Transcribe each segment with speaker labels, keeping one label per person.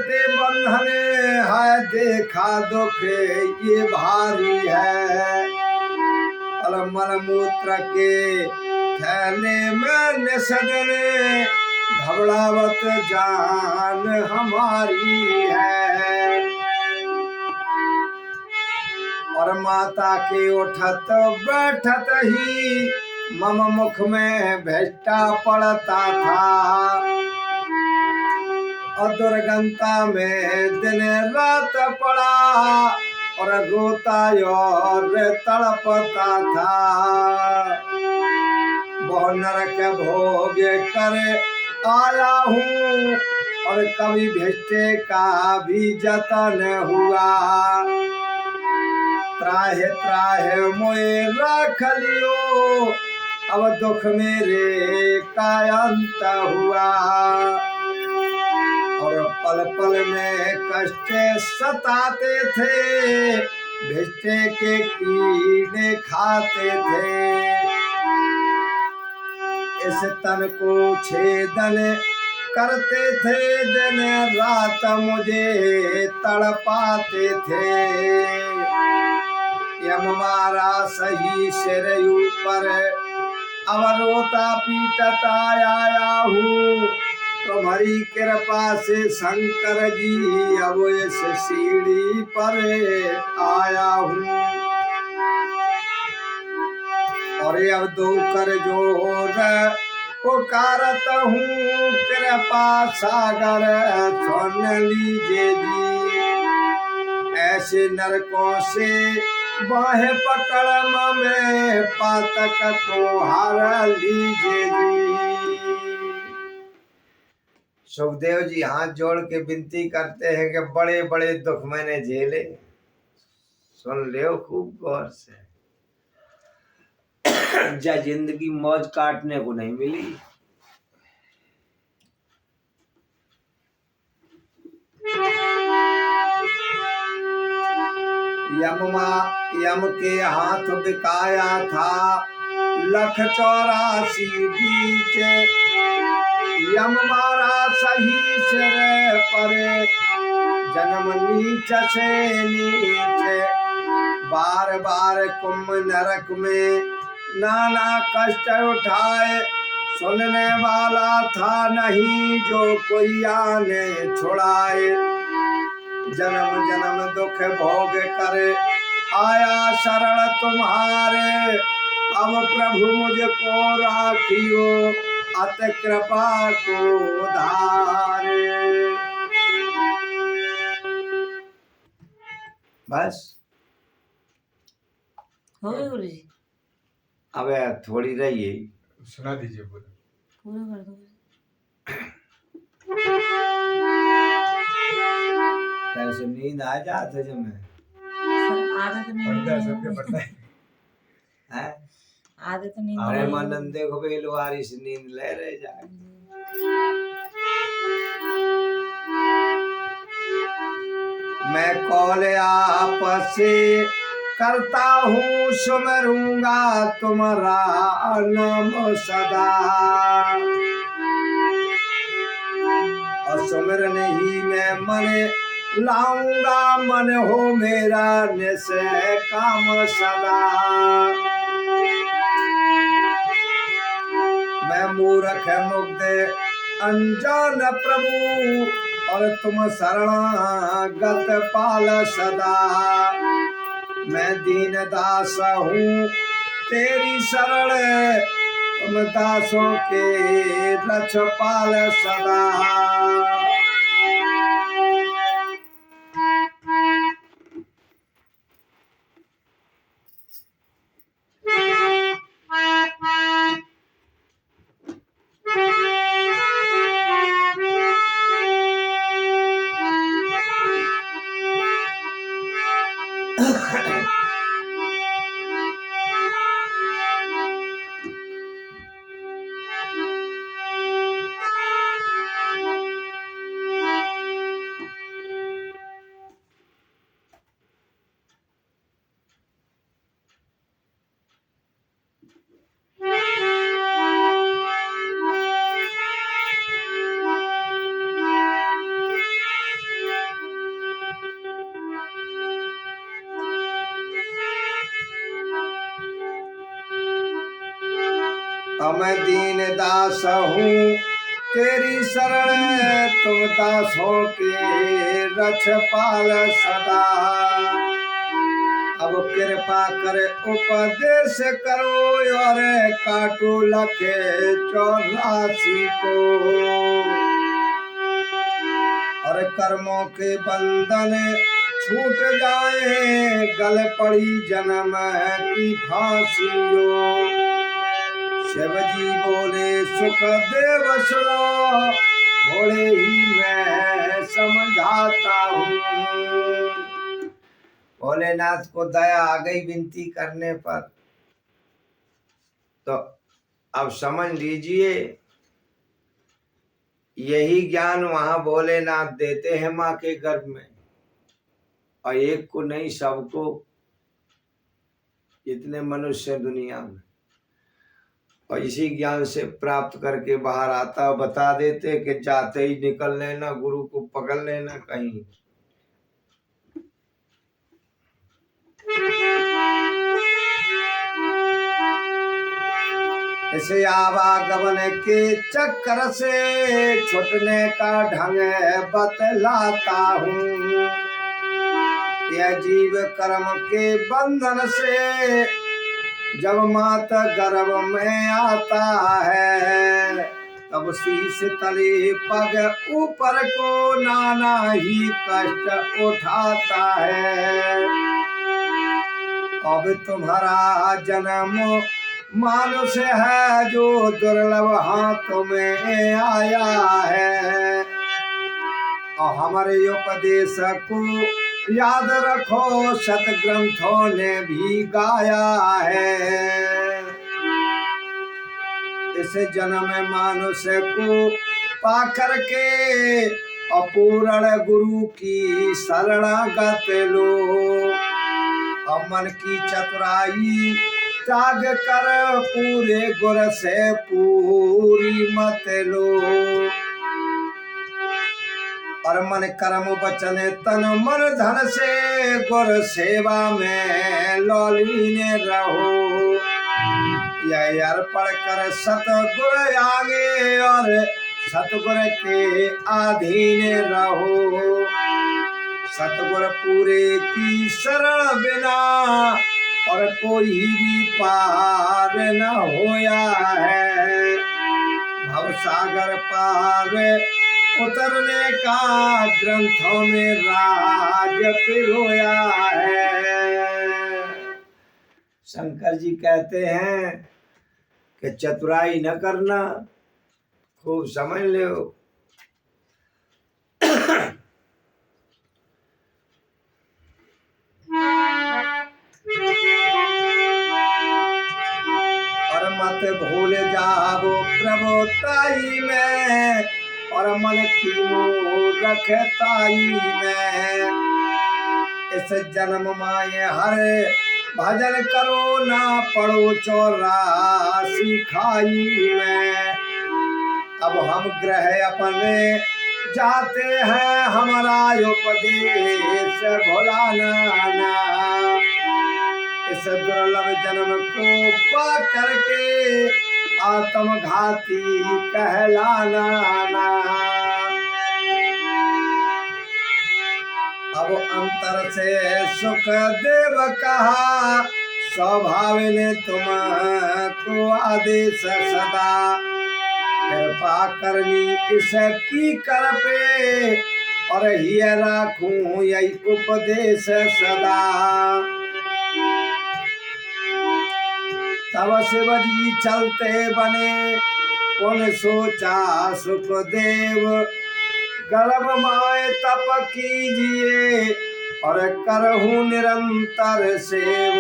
Speaker 1: कटे बंधन है, देखा दुख ये भारी है। और मल मूत्र के थैले में निसदन घबरावत जान हमारी है। और माता के उठत बैठत ही मम मुख में भेष्टा पड़ता था। और दुर्गंता में दिन रात पड़ा और रोता और तड़पता था। बहुत नरक भोग कर आया हूँ और कभी भेष्टे का भी जतन हुआ। त्राहे त्राहे मोए रख लियो, अब दुख मेरे का अंत हुआ। और पल पल में कष्ट सताते थे, भेष्टे के कीड़े खाते थे। इस तन को छेदन करते थे, दिन रात मुझे तड़पाते थे। यम मारा सही सिर ऊपर, अब रोता पीटता आया हूँ। तुम्हारी कृपा से शंकर जी अब इस सीढ़ी पर आया हूँ। और अब दो कर जोर पुकारत हूँ, कृपा सागर सुन लीजिए जी। ऐसे नरकों से बाहें पकड़ में पातक को हर लीजिए जी। सुखदेव जी हाथ जोड़ के विनती करते हैं कि बड़े बड़े दुख मैंने झेले, सुन ले खूब गौर से। जा जिंदगी मौज काटने को नहीं मिली। यम के हाथ बिकाया था 184 बीच। यम मारा सही सिर पर, जन्म नीच से नीच। बार बार कुंभ नरक में नाना कष्ट उठाए, सुनने वाला था नहीं जो कोई आने छुड़ाए। जन्म जन्म दुख भोग कर आया शरण तुम्हारे, अब प्रभु मुझको राखियो अति कृपा को धारे। बस
Speaker 2: हो गए गुरु जी।
Speaker 1: अब थोड़ी रही है,
Speaker 3: सुना दीजिए पूरा।
Speaker 2: पूरा कर दो।
Speaker 1: कैसे नींद आ जाते जब मैं
Speaker 2: आदत नहीं
Speaker 3: पढ़ता है सबके पढ़ता है।
Speaker 2: आदत नहीं
Speaker 1: अरे मनन देखो बेलवारी से नींद ले रहे जाए। मैं कौल आपस से करता हूँ, सुमरूंगा तुम्हारा नाम सदा। और सुमिरन ही मैं मन लाऊंगा, मन हो मेरा निश्चय काम सदा। मैं मूर्ख मुग्ध अनजान प्रभु, और तुम शरणागत पाल सदा। मैं दीन दास हूँ तेरी शरण, तुम दासों के रक्षपाल सदा। मैं दीन दास हूँ तेरी शरण, तुम दासों के रक्षपाल सदा। अब कृपा कर उपदेश करो और काटो लखे 84 को, और कर्मों के बंधन छूट जाए, गल पड़ी जन्म की फांसियों। शिव जी बोले सुखदेव सुनो, थोड़े ही मैं समझाता हूँ। भोलेनाथ को दया आ गई विनती करने पर, तो अब समझ लीजिए यही ज्ञान वहां भोलेनाथ देते हैं माँ के गर्भ में, और एक को नहीं सबको, इतने मनुष्य दुनिया में, और इसी ज्ञान से प्राप्त करके बाहर आता बता देते कि जाते ही निकल लेना, गुरु को पकड़ लेना कहीं। इसे आवागमन के चक्कर से छुटने का ढंग बतलाता हूँ। यह जीव कर्म के बंधन से जब माता गर्भ में आता है, तब शीश तले पग ऊपर को नाना ही कष्ट उठाता है। अब तुम्हारा जन्म मानुष है जो दुर्लभ हाथों में आया है, और हमारे उपदेश को याद रखो, सत ग्रंथों ने भी गाया है। इस जन्म मानुष को पाकर के अपूर्ण गुरु की शरणागत लो, और मन की चतुराई त्याग कर पूरे गुर से पूरी मत लो, और मन कर्म वचन तन मन धन से गुर सेवा में लौलीन रहो। यह अर्पण कर सतगुर आगे और सतगुर के अधीन रहो। सतगुर पूरे की शरण बिना और कोई भी पार न होया है। भवसागर पार उतरने का ग्रंथों में राज पिरोया है। शंकर जी कहते हैं कि चतुराई न करना, खूब समझ लो। और मत भूल जाओ प्रभुताई में, और मन की मूर्खताई में। इस जन्म माये हरे भजन करो, ना पड़ो 84 खाई में। अब हम ग्रह अपने जाते हैं, हमारा उपदेश भुलाना ना। इस दुर्लभ जन्म को पा करके आत्मघाती कहलाना ना। अब अंतर से सुखदेव कहा, स्वभाव ने तुमको आदेश सदा। कृपा करनी इसकी कर पे, और ये राखूं यही उपदेश सदा। तब शिव जी चलते बने, उन सोचा सुखदेव। गर्भ माए तप कीजिए, और करहूं निरंतर सेव।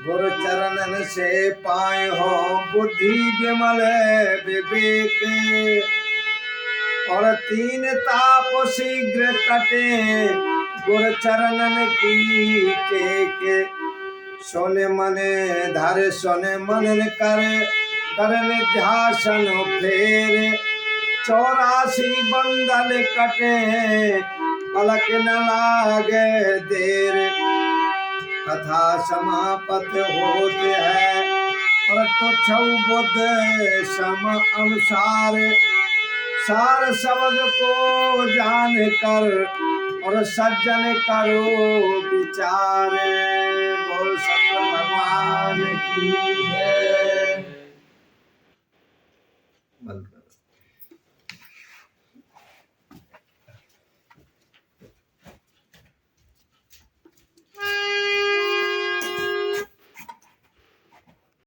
Speaker 1: गुरु चरणन से पाए हो बुद्धि विमल विवेक, और 3 ताप शीघ्र कटे गुरु चरणन की टेक। सोने मने धर सोने मनन करन ध्यासन फेर। 84 बंधन कटे पलक न लागे देर। कथा समाप्त होते है और तो छऊ बुद्ध सम अनुसार सार शब्द को जान कर और सज्जन करो विचार। बोल सत्य भगवान की जय। बंद करो।